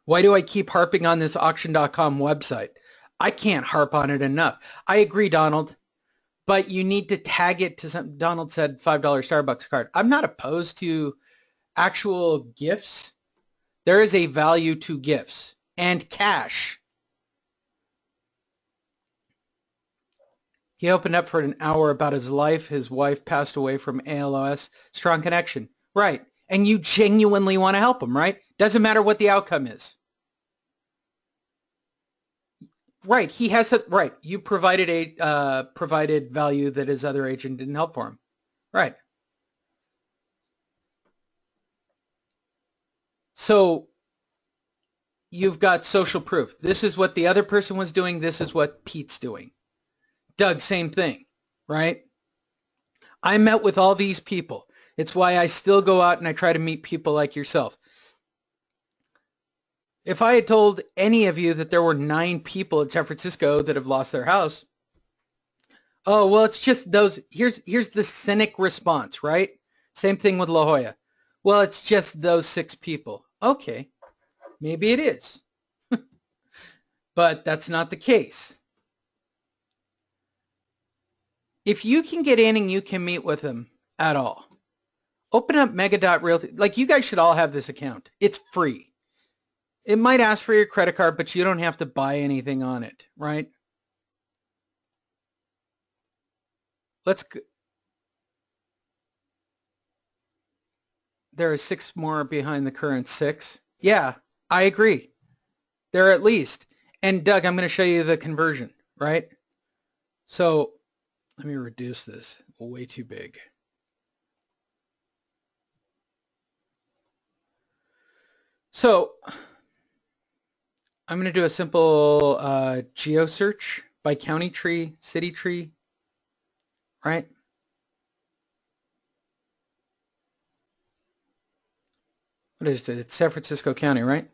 Why do I keep harping on this auction.com website? I can't harp on it enough. I agree, Donald, but you need to tag it to some. Donald said $5 Starbucks card. I'm not opposed to actual gifts. There is a value to gifts and cash. He opened up for an hour about his life. His wife passed away from ALS. Strong connection. Right. And you genuinely want to help him, right? Doesn't matter what the outcome is. Right. He has a right. You provided a provided value that his other agent didn't help for him. Right. So you've got social proof. This is what the other person was doing. This is what Pete's doing. Doug, same thing, right? I met with all these people. It's why I still go out and I try to meet people like yourself. If I had told any of you that there were 9 people in San Francisco that have lost their house, oh, well, it's just those. Here's the cynic response, right? Same thing with La Jolla. Well, it's just those 6 people. Okay, maybe it is. But that's not the case. If you can get in and you can meet with them at all, open up Mega.Realty. Like, you guys should all have this account. It's free. It might ask for your credit card, but you don't have to buy anything on it, right? Let's go. There are 6 more behind the current 6. Yeah, I agree. There are at least. And Doug, I'm going to show you the conversion, right? So let me reduce this. Way too big. So I'm going to do a simple geo search by county tree, city tree, right? What is it? It's San Francisco County, right?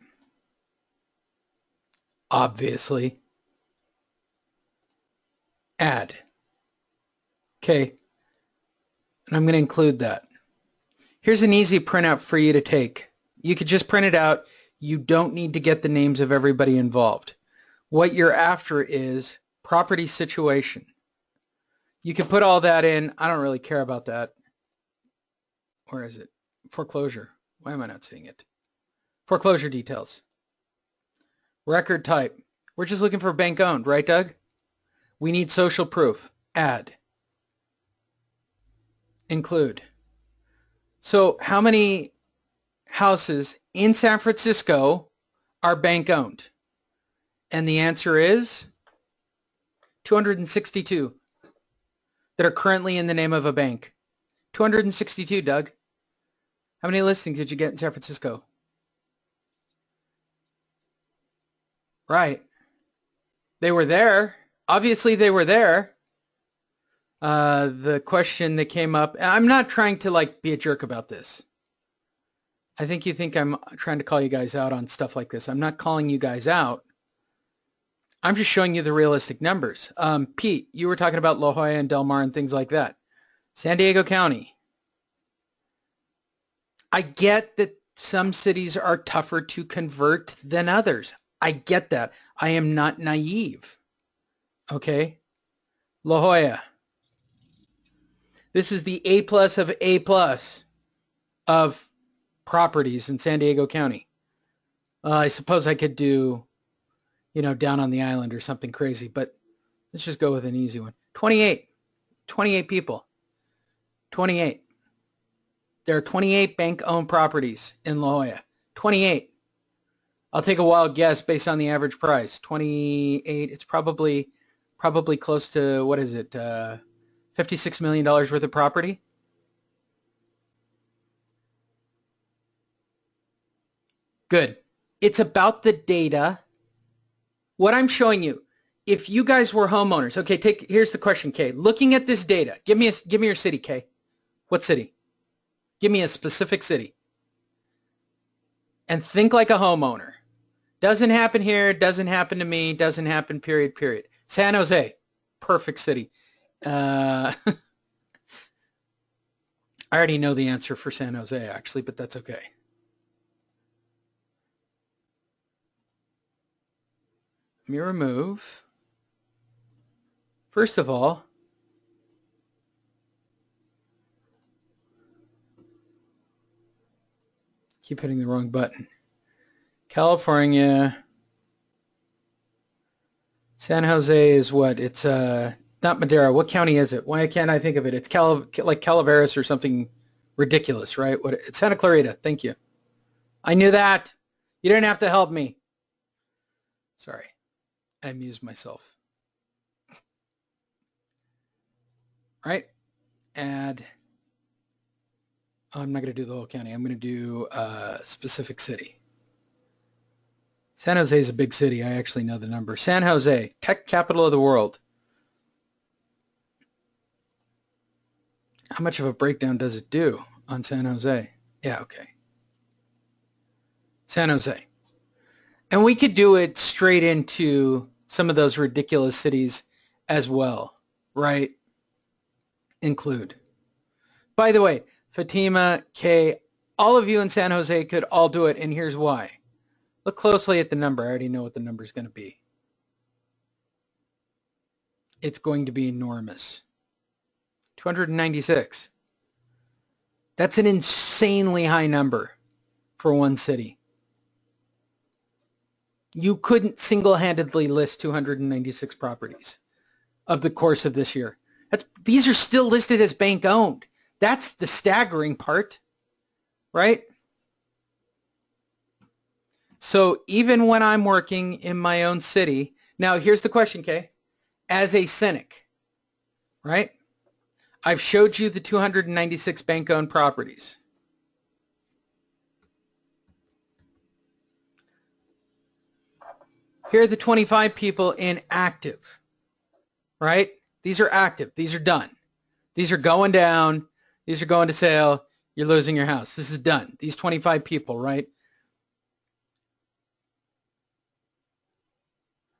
Obviously. Add. Okay. And I'm going to include that. Here's an easy printout for you to take. You could just print it out. You don't need to get the names of everybody involved. What you're after is property situation. You can put all that in. I don't really care about that. Where is it? Foreclosure. Why am I not seeing it? Foreclosure details. Record type. We're just looking for bank owned, right, Doug? We need social proof. Add. Include. So how many houses in San Francisco are bank owned? And the answer is 262 that are currently in the name of a bank. 262, Doug. How many listings did you get in San Francisco? Right. They were there. Obviously, they were there. The question that came up, I'm not trying to like be a jerk about this. I think you think I'm trying to call you guys out on stuff like this. I'm not calling you guys out. I'm just showing you the realistic numbers. Pete, you were talking about La Jolla and Del Mar and things like that. San Diego County. I get that some cities are tougher to convert than others. I get that. I am not naive. Okay? La Jolla. This is the A+ of A+ of properties in San Diego County. I suppose I could do, down on the island or something crazy, but let's just go with an easy one. 28 people. 28. There are 28 bank-owned properties in La Jolla. 28. I'll take a wild guess based on the average price. 28. It's probably close to, what is it, $56 million worth of property? Good. It's about the data. What I'm showing you, if you guys were homeowners, okay, here's the question, Kay. Looking at this data, give me your city, Kay. What city? Give me a specific city. And think like a homeowner. Doesn't happen here, doesn't happen to me, doesn't happen, period. San Jose, perfect city. I already know the answer for San Jose, actually, but that's okay. let me remove, first of all, keep hitting the wrong button. California, San Jose is what? It's not Madera. What county is it? Why can't I think of it? It's like Calaveras or something ridiculous, right? What? It's Santa Clarita. Thank you. I knew that. You didn't have to help me. Sorry. I amused myself. All right. Add. Oh, I'm not going to do the whole county. I'm going to do a specific city. San Jose is a big city. I actually know the number. San Jose, tech capital of the world. How much of a breakdown does it do on San Jose? Yeah, okay. San Jose. And we could do it straight into some of those ridiculous cities as well, right? Include. By the way, Fatima, Kay, all of you in San Jose could all do it, and here's why. Look closely at the number. I already know what the number is going to be. It's going to be enormous. 296. That's an insanely high number for one city. You couldn't single-handedly list 296 properties of the course of this year. These are still listed as bank-owned. That's the staggering part, right? So even when I'm working in my own city, now here's the question, Kay. As a cynic, right? I've showed you the 296 bank-owned properties. Here are the 25 people in active, right? These are active. These are done. These are going down. These are going to sale. You're losing your house. This is done. These 25 people, right?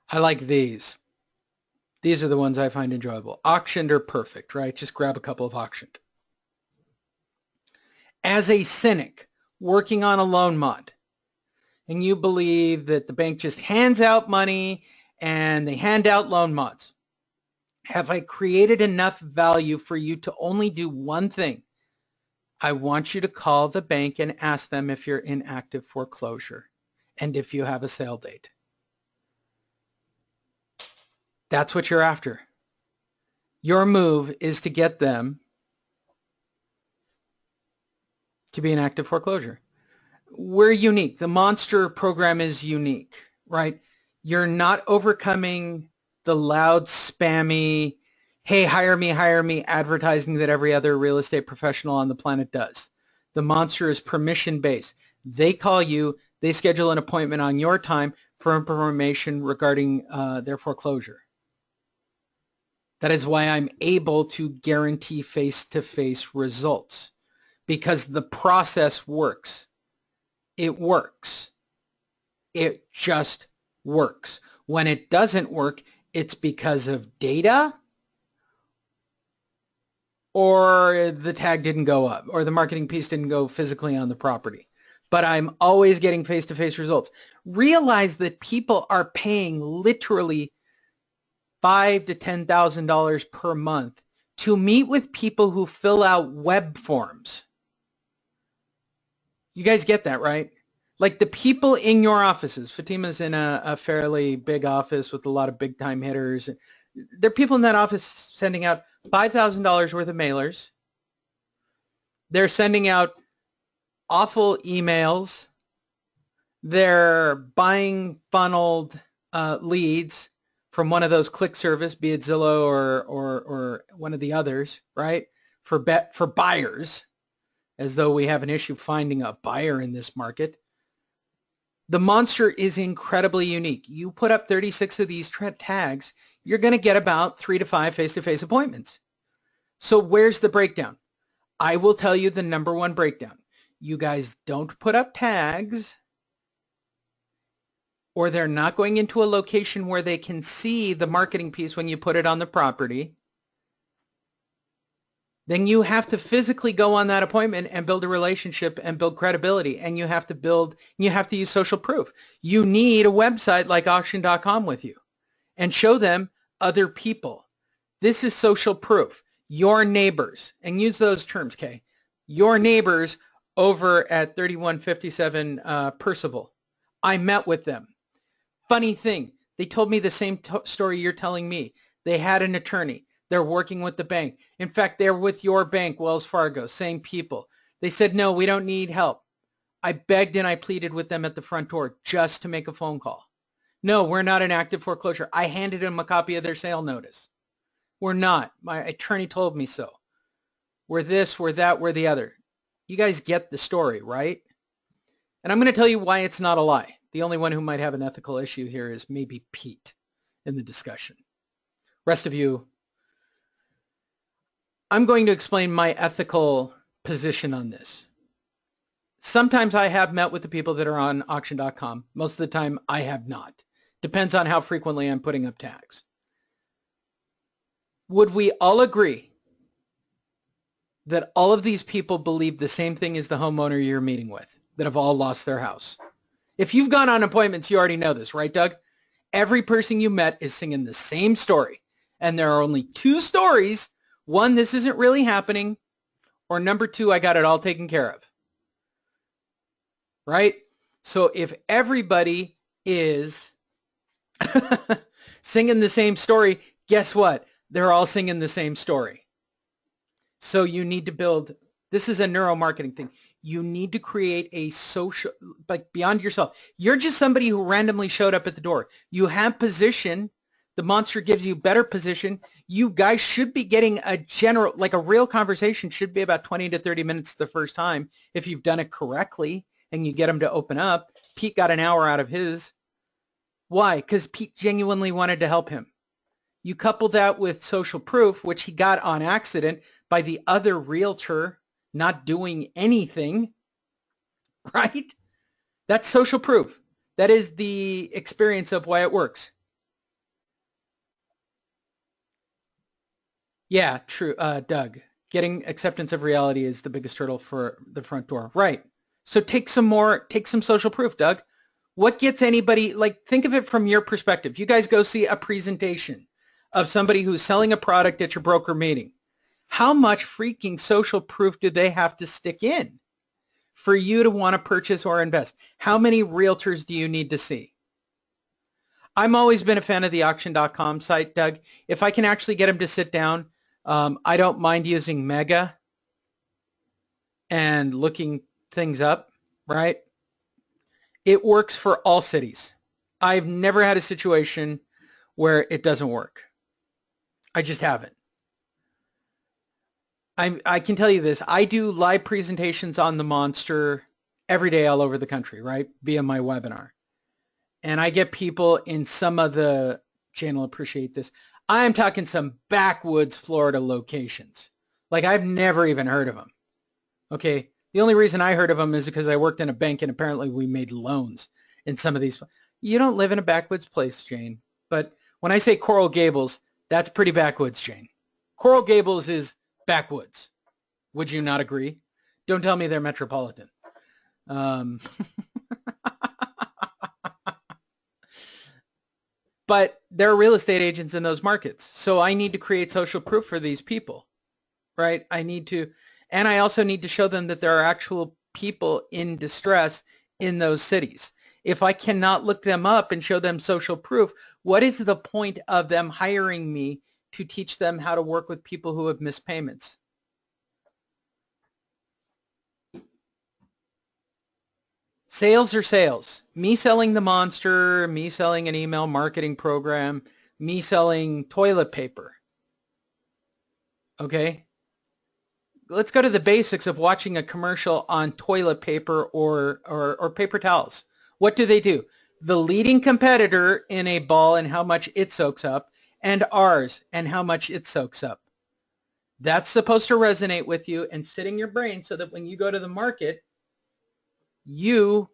I like these. These are the ones I find enjoyable. Auctioned are perfect, right? Just grab a couple of auctioned. As a cynic working on a loan mod, and you believe that the bank just hands out money and they hand out loan mods, have I created enough value for you to only do one thing? I want you to call the bank and ask them if you're in active foreclosure and if you have a sale date. That's what you're after. Your move is to get them to be in active foreclosure. We're unique. The Monster program is unique, right? You're not overcoming the loud, spammy, hey, hire me advertising that every other real estate professional on the planet does. The Monster is permission-based. They call you, they schedule an appointment on your time for information regarding their foreclosure. That is why I'm able to guarantee face-to-face results, because the process works. It works. It just works. When it doesn't work, it's because of data, or the tag didn't go up, or the marketing piece didn't go physically on the property. But I'm always getting face-to-face results. Realize that people are paying literally $5,000 to $10,000 per month to meet with people who fill out web forms. You guys get that, right? Like the people in your offices. Fatima's in a fairly big office with a lot of big time hitters. There are people in that office sending out $5,000 worth of mailers. They're sending out awful emails. They're buying funneled leads from one of those click service, be it Zillow or one of the others, right? For buyers, as though we have an issue finding a buyer in this market. The Monster is incredibly unique. You put up 36 of these tags, you're going to get about 3 to 5 face-to-face appointments. So where's the breakdown? I will tell you the number one breakdown. You guys don't put up tags, or they're not going into a location where they can see the marketing piece when you put it on the property. then you have to physically go on that appointment and build a relationship and build credibility. And you have to use social proof. You need a website like auction.com with you and show them other people. This is social proof. Your neighbors, and use those terms, Kay. Your neighbors over at 3157 Percival. I met with them. Funny thing, they told me the same story you're telling me. They had an attorney. They're working with the bank. In fact, they're with your bank, Wells Fargo, same people. They said, no, we don't need help. I begged and I pleaded with them at the front door just to make a phone call. No, we're not in active foreclosure. I handed them a copy of their sale notice. We're not. My attorney told me so. We're this, we're that, we're the other. You guys get the story, right? And I'm going to tell you why it's not a lie. The only one who might have an ethical issue here is maybe Pete in the discussion. Rest of you, I'm going to explain my ethical position on this. Sometimes I have met with the people that are on auction.com. Most of the time I have not. Depends on how frequently I'm putting up tags. Would we all agree that all of these people believe the same thing as the homeowner you're meeting with, that have all lost their house? If you've gone on appointments, you already know this, right, Doug? Every person you met is singing the same story. And there are only two stories. One, this isn't really happening. Or number two, I got it all taken care of. Right? So if everybody is singing the same story, guess what? They're all singing the same story. So you need to build, this is a neuromarketing thing. You need to create a social, like beyond yourself. You're just somebody who randomly showed up at the door. You have position. The monster gives you better position. You guys should be getting a general, like a real conversation should be about 20 to 30 minutes the first time if you've done it correctly and you get them to open up. Pete got an hour out of his. Why? Because Pete genuinely wanted to help him. You couple that with social proof, which he got on accident by the other realtor not doing anything, right? That's social proof. That is the experience of why it works. Yeah, true, Doug. Getting acceptance of reality is the biggest hurdle for the front door. Right. So take some social proof, Doug. What gets anybody, like, think of it from your perspective. You guys go see a presentation of somebody who's selling a product at your broker meeting. How much freaking social proof do they have to stick in for you to want to purchase or invest? How many realtors do you need to see? I've always been a fan of the auction.com site, Doug. If I can actually get them to sit down, I don't mind using Mega and looking things up, right? It works for all cities. I've never had a situation where it doesn't work. I just haven't. I can tell you this. I do live presentations on the monster every day all over the country, right? Via my webinar. And I get people in some of the, Jane will appreciate this, I'm talking some backwoods Florida locations. Like I've never even heard of them. Okay. The only reason I heard of them is because I worked in a bank and apparently we made loans in some of these. You don't live in a backwoods place, Jane. But when I say Coral Gables, that's pretty backwoods, Jane. Coral Gables is backwoods. Would you not agree? Don't tell me they're metropolitan. But there are real estate agents in those markets. So I need to create social proof for these people, right? I need to, and I also need to show them that there are actual people in distress in those cities. If I cannot look them up and show them social proof, what is the point of them hiring me to teach them how to work with people who have missed payments? Sales are sales. Me selling the monster, me selling an email marketing program, me selling toilet paper. Okay? Let's go to the basics of watching a commercial on toilet paper or paper towels. What do? The leading competitor in a ball and how much it soaks up, and ours and how much it soaks up. That's supposed to resonate with you and sit in your brain so that when you go to the market, you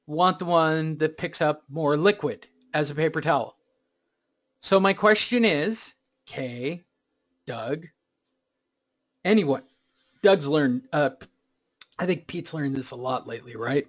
want the one that picks up more liquid as a paper towel. So my question is, Kay, Doug, Anyone. Doug's learned, I think Pete's learned this a lot lately, right?